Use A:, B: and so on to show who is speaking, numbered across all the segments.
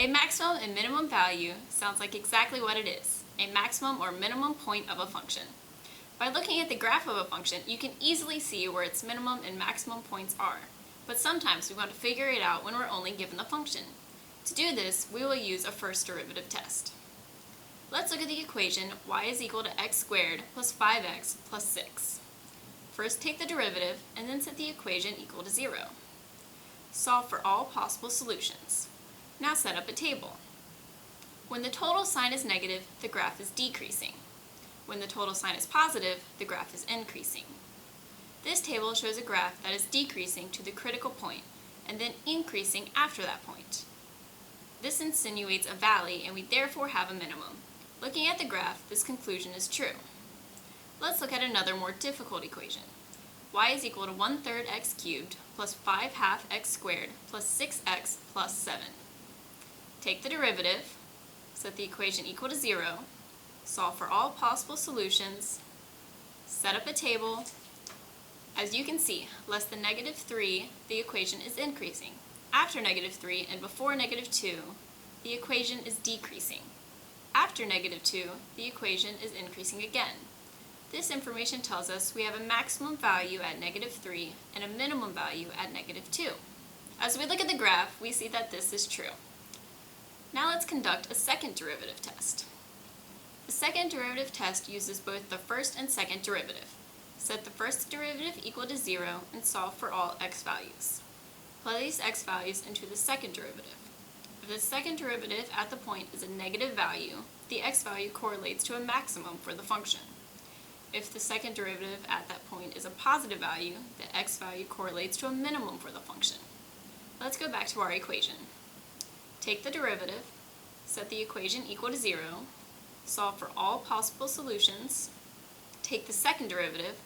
A: A maximum and minimum value sounds like exactly what it is, a maximum or minimum point of a function. By looking at the graph of a function, you can easily see where its minimum and maximum points are, but sometimes we want to figure it out when we're only given the function. To do this, we will use a first derivative test. Let's look at the equation y is equal to x squared plus 5x plus 6. First take the derivative and then set the equation equal to 0. Solve for all possible solutions. Now set up a table. When the total sign is negative, the graph is decreasing. When the total sign is positive, the graph is increasing. This table shows a graph that is decreasing to the critical point and then increasing after that point. This insinuates a valley and we therefore have a minimum. Looking at the graph, this conclusion is true. Let's look at another more difficult equation. Y is equal to 1/3 x cubed plus 5/2 x squared plus 6x plus 7. Take the derivative, set the equation equal to 0, solve for all possible solutions, set up a table. As you can see, less than -3, the equation is increasing. After -3 and before -2, the equation is decreasing. After -2, the equation is increasing again. This information tells us we have a maximum value at -3 and a minimum value at -2. As we look at the graph, we see that this is true. Now let's conduct a second derivative test. The second derivative test uses both the first and second derivative. Set the first derivative equal to 0 and solve for all x values. Place x values into the second derivative. If the second derivative at the point is a negative value, the x value correlates to a maximum for the function. If the second derivative at that point is a positive value, the x value correlates to a minimum for the function. Let's go back to our equation. Take the derivative, set the equation equal to 0, solve for all possible solutions, take the second derivative,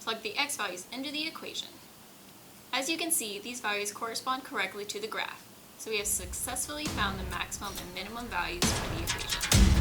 A: plug the x values into the equation. As you can see, these values correspond correctly to the graph, so we have successfully found the maximum and minimum values for the equation.